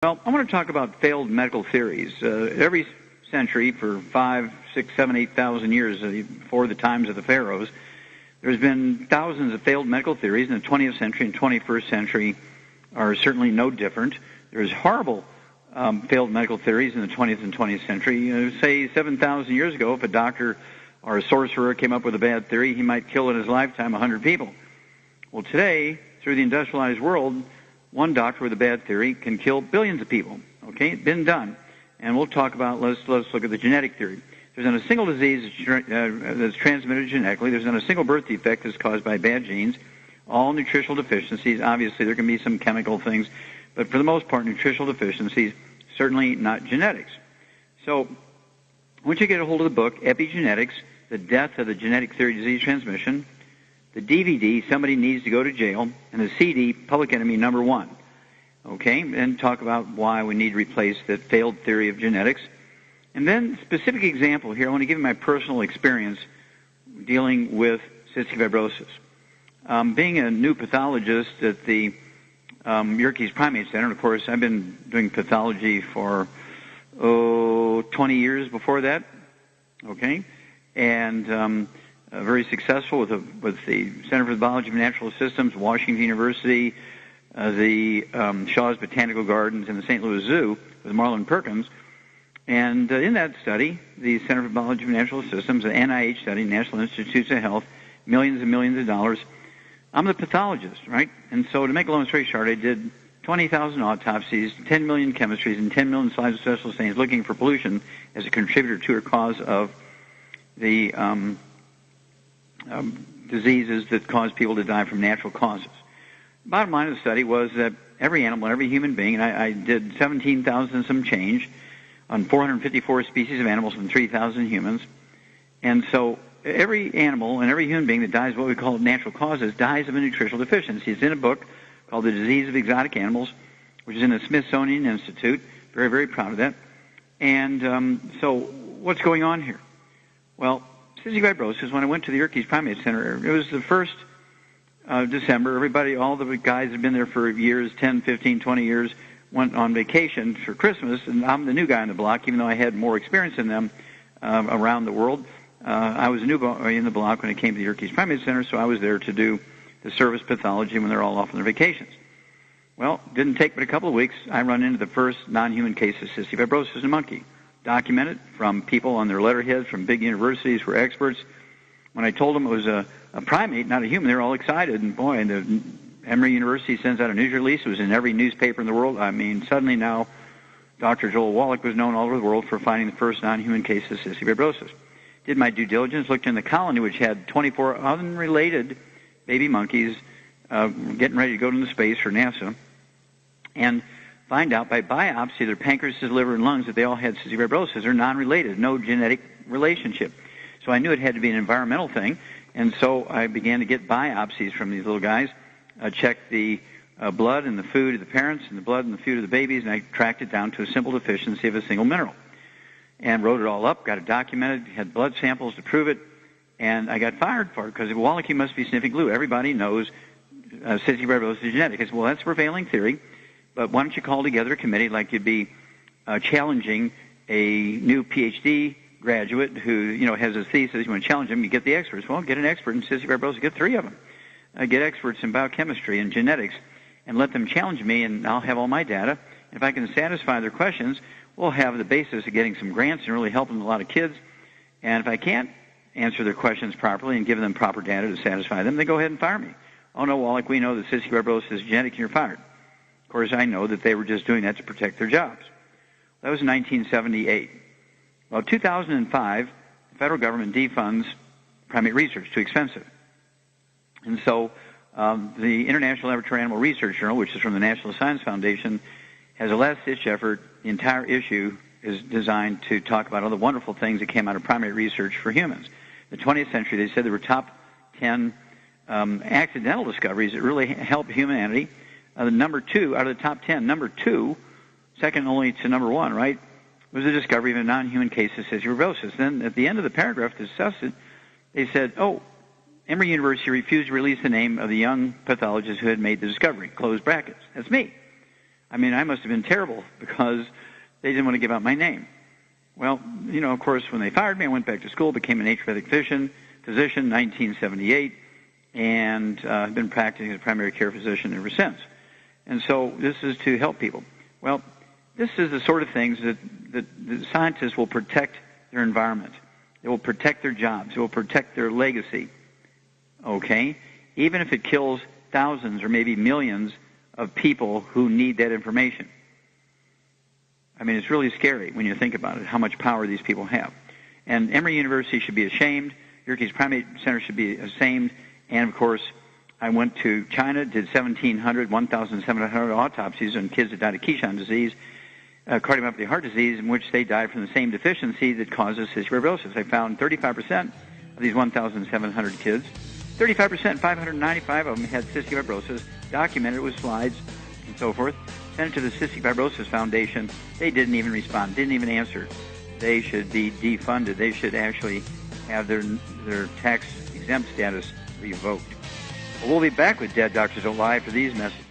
Well, I want to talk about failed medical theories. Every century for 5, 6, 7, 8,000 years before the times of the pharaohs, there's been thousands of failed medical theories, and the 20th century and 21st century are certainly no different. There's horrible failed medical theories in the 20th and 20th century. Say 7,000 years ago, if a doctor or a sorcerer came up with a bad theory, he might kill in his lifetime 100 people. Well, today, through the industrialized world, one doctor with a bad theory can kill billions of people. Okay, been done. And we'll talk about, let's look at the genetic theory. There's not a single disease that's transmitted genetically. There's not a single birth defect that's caused by bad genes. All nutritional deficiencies. Obviously, there can be some chemical things, but for the most part, nutritional deficiencies, certainly not genetics. So once you get a hold of the book, Epigenetics, The Death of the Genetic Theory of Disease Transmission, the DVD, Somebody Needs to Go to Jail, and the CD, Public Enemy Number 1. Okay, and talk about why we need to replace that failed theory of genetics. And then, specific example here, I want to give you my personal experience dealing with cystic fibrosis. Being a new pathologist at the Yerkes Primate Center, of course, I've been doing pathology for 20 years before that. Okay, and very successful with the Center for the Biology of Natural Systems, Washington University, the Shaw's Botanical Gardens, and the St. Louis Zoo with Marlon Perkins. And in that study, the Center for the Biology of Natural Systems, an NIH study, National Institutes of Health, millions and millions of dollars. I'm the pathologist, right? And so to make a long story short, I did 20,000 autopsies, 10 million chemistries, and 10 million slides of special stains looking for pollution as a contributor to or cause of the diseases that cause people to die from natural causes. Bottom line of the study was that every animal, every human being, and I did 17,000 and some change on 454 species of animals from 3,000 humans. And so every animal and every human being that dies of what we call natural causes dies of a nutritional deficiency. It's in a book called The Disease of Exotic Animals, which is in the Smithsonian Institute. Very, very proud of that. And so what's going on here? Well, cystic fibrosis, when I went to the Yerkes Primate Center, it was the 1st of December. Everybody, all the guys had been there for years, 10, 15, 20 years, went on vacation for Christmas, and I'm the new guy on the block, even though I had more experience than them around the world. I was new in the block when it came to the Yerkes Primate Center, so I was there to do the service pathology when they're all off on their vacations. Well, didn't take but a couple of weeks. I run into the first non-human case of cystic fibrosis in a monkey, documented from people on their letterheads from big universities who were experts. When I told them it was a primate, not a human, they were all excited. And boy, the Emory University sends out a news release. It was in every newspaper in the world. I mean, suddenly now Dr. Joel Wallach was known all over the world for finding the first non-human case of cystic fibrosis. Did my due diligence, looked in the colony, which had 24 unrelated baby monkeys getting ready to go into space for NASA, and find out by biopsy their pancreas, liver, and lungs that they all had cystic fibrosis. They're non-related, no genetic relationship. So I knew it had to be an environmental thing, and so I began to get biopsies from these little guys, checked the blood and the food of the parents and the blood and the food of the babies, and I tracked it down to a simple deficiency of a single mineral. And wrote it all up, got it documented, had blood samples to prove it, and I got fired for it because Wallach, you must be sniffing glue. Everybody knows cystic fibrosis is genetic. I said, well, that's a prevailing theory, but why don't you call together a committee like you'd be challenging a new PhD graduate who, has a thesis, you want to challenge them, you get the experts. Well, get an expert in cystic fibrosis, get 3 of them. Get experts in biochemistry and genetics, and let them challenge me, and I'll have all my data. And if I can satisfy their questions, we'll have the basis of getting some grants and really helping a lot of kids. And if I can't answer their questions properly and give them proper data to satisfy them, they go ahead and fire me. Oh, no, Wallach, we know that cystic fibrosis is genetic and you're fired. Of course, I know that they were just doing that to protect their jobs. That was in 1978. Well, 2005, the federal government defunds primate research, too expensive. And so the International Laboratory Animal Research Journal, which is from the National Science Foundation, has a last-ditch effort. The entire issue is designed to talk about all the wonderful things that came out of primate research for humans. In the 20th century, they said there were top 10 accidental discoveries that really helped humanity. Number 2, out of the top 10, number 2, second only to number 1, right, was the discovery of a non-human case of cystic fibrosis. Then at the end of the paragraph discussed it, they said, Emory University refused to release the name of the young pathologist who had made the discovery, close brackets. That's me. I mean, I must have been terrible because they didn't want to give out my name. Well, of course, when they fired me, I went back to school, became an naturopathic physician, 1978, and I've been practicing as a primary care physician ever since. And so this is to help people. Well, this is the sort of things that the scientists will protect their environment. They will protect their jobs. They will protect their legacy. Okay? Even if it kills thousands or maybe millions of people who need that information. I mean, it's really scary when you think about it, how much power these people have. And Emory University should be ashamed. Yerkes Primate Center should be ashamed. And, of course, I went to China, did 1,700 autopsies on kids that died of Keyshawn disease, cardiomyopathy heart disease, in which they died from the same deficiency that causes cystic fibrosis. I found 35% of these 1,700 kids, 35%, 595 of them had cystic fibrosis, documented with slides and so forth. Sent it to the Cystic Fibrosis Foundation. They didn't even respond, didn't even answer. They should be defunded. They should actually have their tax-exempt status revoked. Well, we'll be back with Dead Doctors Don't Lie for these messages.